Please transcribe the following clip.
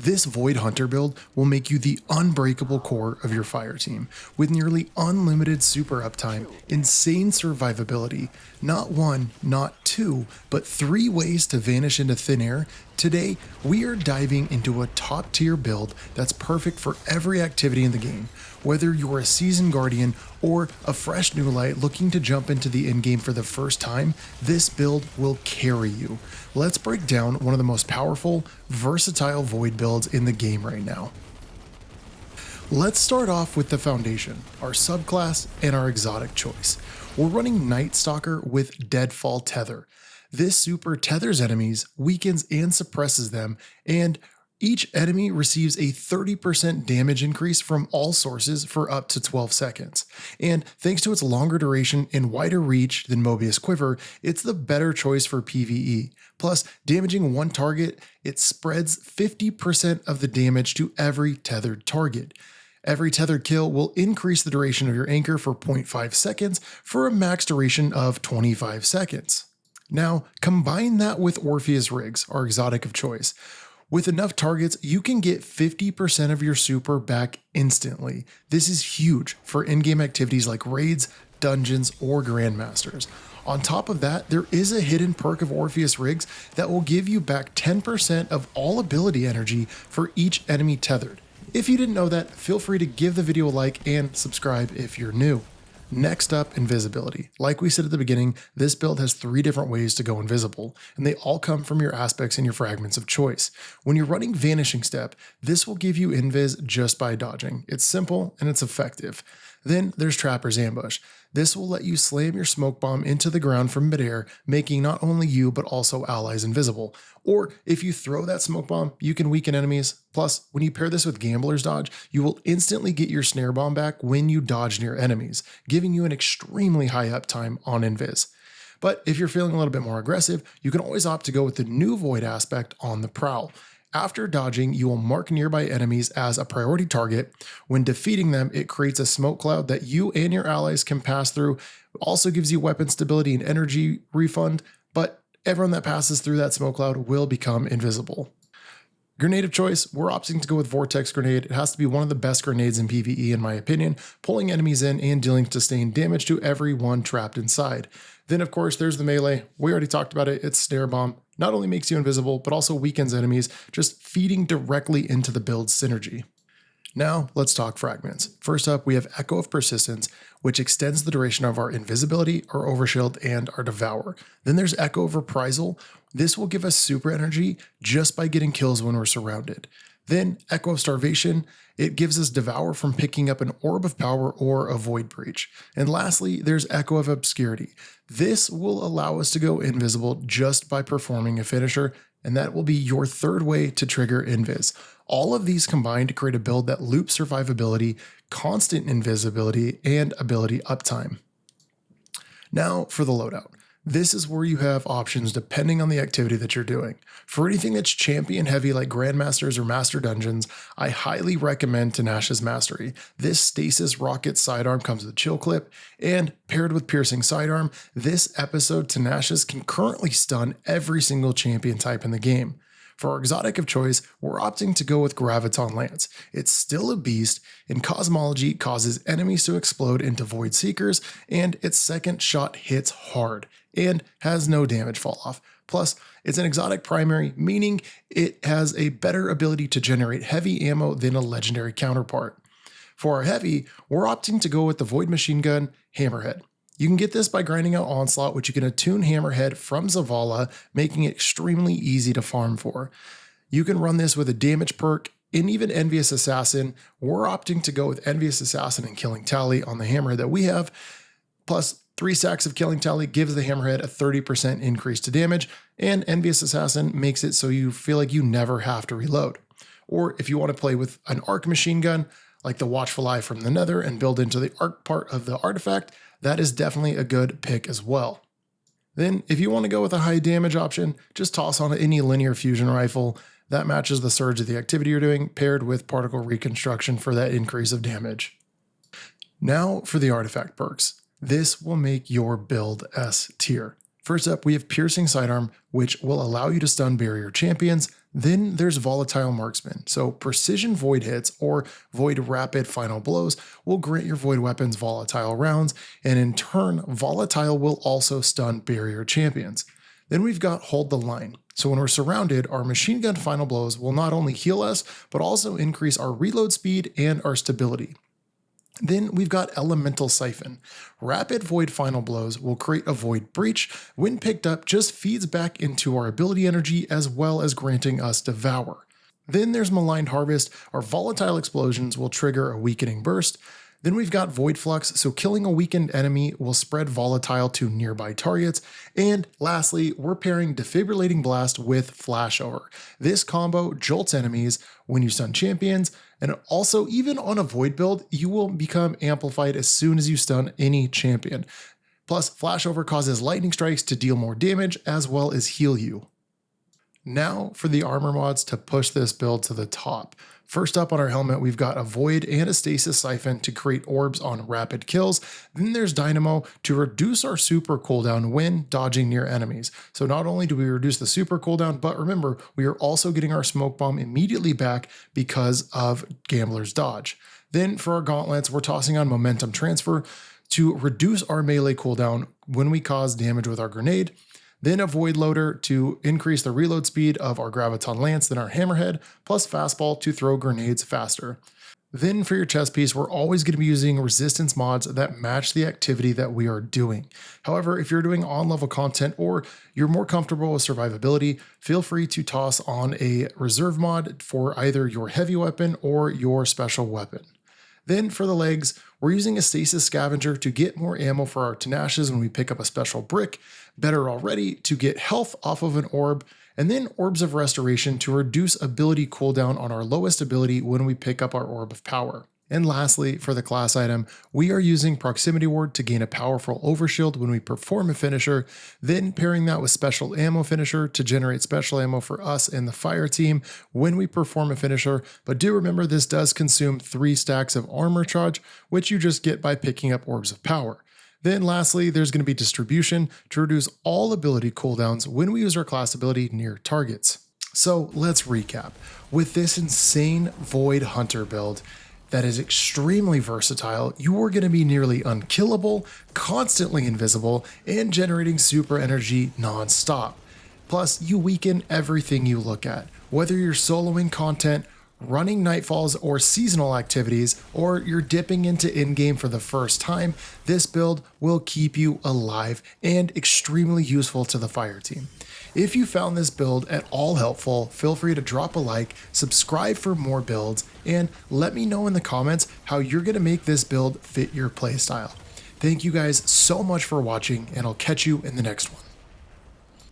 This Void Hunter build will make you the unbreakable core of your fire team, with nearly unlimited super uptime, insane survivability, not one, not two, but 3 ways to vanish into thin air. Today, we are diving into a top tier build that's perfect for every activity in the game. Whether you're a seasoned guardian or a fresh new light looking to jump into the endgame for the first time, this build will carry you. Let's break down one of the most powerful, versatile Void builds in the game right now. Let's start off with the foundation, our subclass, and our exotic choice. We're running Night Stalker with Deadfall Tether. This super tethers enemies, weakens and suppresses them, and each enemy receives a 30% damage increase from all sources for up to 12 seconds. And thanks to its longer duration and wider reach than Mobius Quiver, it's the better choice for PvE. Plus, damaging one target, it spreads 50% of the damage to every tethered target. Every tethered kill will increase the duration of your anchor for 0.5 seconds for a max duration of 25 seconds. Now, combine that with Orpheus Rigs, our exotic of choice. With enough targets, you can get 50% of your super back instantly. This is huge for in-game activities like raids, dungeons, or grandmasters. On top of that, there is a hidden perk of Orpheus Rigs that will give you back 10% of all ability energy for each enemy tethered. If you didn't know that, feel free to give the video a like and subscribe if you're new. Next up, invisibility. Like we said at the beginning, this build has 3 different ways to go invisible, and they all come from your aspects and your fragments of choice. When you're running Vanishing Step, this will give you invis just by dodging. It's simple and it's effective. Then there's Trapper's Ambush. This will let you slam your smoke bomb into the ground from midair, making not only you but also allies invisible. Or if you throw that smoke bomb, you can weaken enemies. Plus, when you pair this with Gambler's Dodge, you will instantly get your snare bomb back when you dodge near enemies, giving you an extremely high uptime on invis. But if you're feeling a little bit more aggressive, you can always opt to go with the new Void aspect on the Prowl. After dodging, you will mark nearby enemies as a priority target. When defeating them, it creates a smoke cloud that you and your allies can pass through. It also gives you weapon stability and energy refund, but everyone that passes through that smoke cloud will become invisible. Grenade of choice, we're opting to go with Vortex Grenade. It has to be one of the best grenades in PvE in my opinion, pulling enemies in and dealing sustained damage to everyone trapped inside. Then of course there's the melee. We already talked about it, it's Snare Bomb. Not only makes you invisible, but also weakens enemies, just feeding directly into the build's synergy. Now let's talk fragments. First up, we have Echo of Persistence, which extends the duration of our invisibility, our overshield, and our devour. Then there's Echo of Reprisal. This will give us super energy just by getting kills when we're surrounded. Then Echo of Starvation, it gives us Devour from picking up an Orb of Power or a Void Breach. And lastly, there's Echo of Obscurity. This will allow us to go invisible just by performing a finisher, and that will be your 3rd way to trigger invis. All of these combine to create a build that loops survivability, constant invisibility, and ability uptime. Now for the loadout. This is where you have options depending on the activity that you're doing. For anything that's champion heavy like Grandmasters or Master Dungeons, I highly recommend Tenacious Mastery. This Stasis Rocket Sidearm comes with Chill Clip, and paired with Piercing Sidearm, this episode Tenacious can currently stun every single champion type in the game. For our exotic of choice, we're opting to go with Graviton Lance. It's still a beast, and Cosmology causes enemies to explode into Void Seekers, and its second shot hits hard and has no damage fall off. Plus, it's an exotic primary, meaning it has a better ability to generate heavy ammo than a legendary counterpart. For our heavy, we're opting to go with the Void Machine Gun Hammerhead. You can get this by grinding out Onslaught, which you can attune Hammerhead from Zavala, making it extremely easy to farm for. You can run this with a damage perk and even Envious Assassin. We're opting to go with Envious Assassin and Killing Tally on the Hammerhead that we have, plus 3 stacks of Killing Tally gives the Hammerhead a 30% increase to damage, and Envious Assassin makes it so you feel like you never have to reload. Or if you want to play with an Arc Machine Gun, like the Watchful Eye from the Nether and build into the Arc part of the artifact, that is definitely a good pick as well. Then if you want to go with a high damage option, just toss on any linear fusion rifle that matches the surge of the activity you're doing, paired with particle reconstruction for that increase of damage. Now for the artifact perks. This will make your build S tier. First up, we have Piercing Sidearm, which will allow you to stun barrier champions. Then there's Volatile Marksman. So precision void hits or void rapid final blows will grant your void weapons volatile rounds, and in turn, volatile will also stun barrier champions. Then we've got Hold the Line. So when we're surrounded, our machine gun final blows will not only heal us, but also increase our reload speed and our stability. Then we've got Elemental Siphon. Rapid Void Final Blows will create a Void Breach. When picked up, just feeds back into our ability energy as well as granting us Devour. Then there's Maligned Harvest. Our volatile explosions will trigger a Weakening Burst. Then we've got Void Flux, so killing a weakened enemy will spread volatile to nearby targets. And lastly, we're pairing Defibrillating Blast with Flashover. This combo jolts enemies when you stun champions, and also even on a Void build, you will become amplified as soon as you stun any champion. Plus, Flashover causes lightning strikes to deal more damage as well as heal you. Now for the armor mods to push this build to the top. First up on our helmet, we've got a Void and a Stasis Siphon to create orbs on rapid kills. Then there's Dynamo to reduce our super cooldown when dodging near enemies. So not only do we reduce the super cooldown, but remember, we are also getting our smoke bomb immediately back because of Gambler's Dodge. Then for our gauntlets, we're tossing on Momentum Transfer to reduce our melee cooldown when we cause damage with our grenade. Then a Void Loader to increase the reload speed of our Graviton Lance, then our Hammerhead, plus Fastball to throw grenades faster. Then for your chest piece, we're always going to be using resistance mods that match the activity that we are doing. However, if you're doing on-level content or you're more comfortable with survivability, feel free to toss on a reserve mod for either your heavy weapon or your special weapon. Then for the legs, we're using a Stasis Scavenger to get more ammo for our Tenacious when we pick up a special brick, Better Already to get health off of an orb, and then Orbs of Restoration to reduce ability cooldown on our lowest ability when we pick up our Orb of Power. And lastly, for the class item, we are using Proximity Ward to gain a powerful overshield when we perform a finisher, then pairing that with Special Ammo Finisher to generate special ammo for us and the fire team when we perform a finisher. But do remember, this does consume 3 stacks of armor charge, which you just get by picking up Orbs of Power. Then lastly, there's going to be Distribution to reduce all ability cooldowns when we use our class ability near targets. So let's recap. With this insane Void Hunter build that is extremely versatile, you are going to be nearly unkillable, constantly invisible, and generating super energy non-stop. Plus, you weaken everything you look at, whether you're soloing content, running nightfalls or seasonal activities, or you're dipping into in-game for the first time. This build will keep you alive and extremely useful to the fire team. If you found this build at all helpful, feel free to drop a like, subscribe for more builds, and let me know in the comments how you're going to make this build fit your playstyle. Thank you guys so much for watching, and I'll catch you in the next one.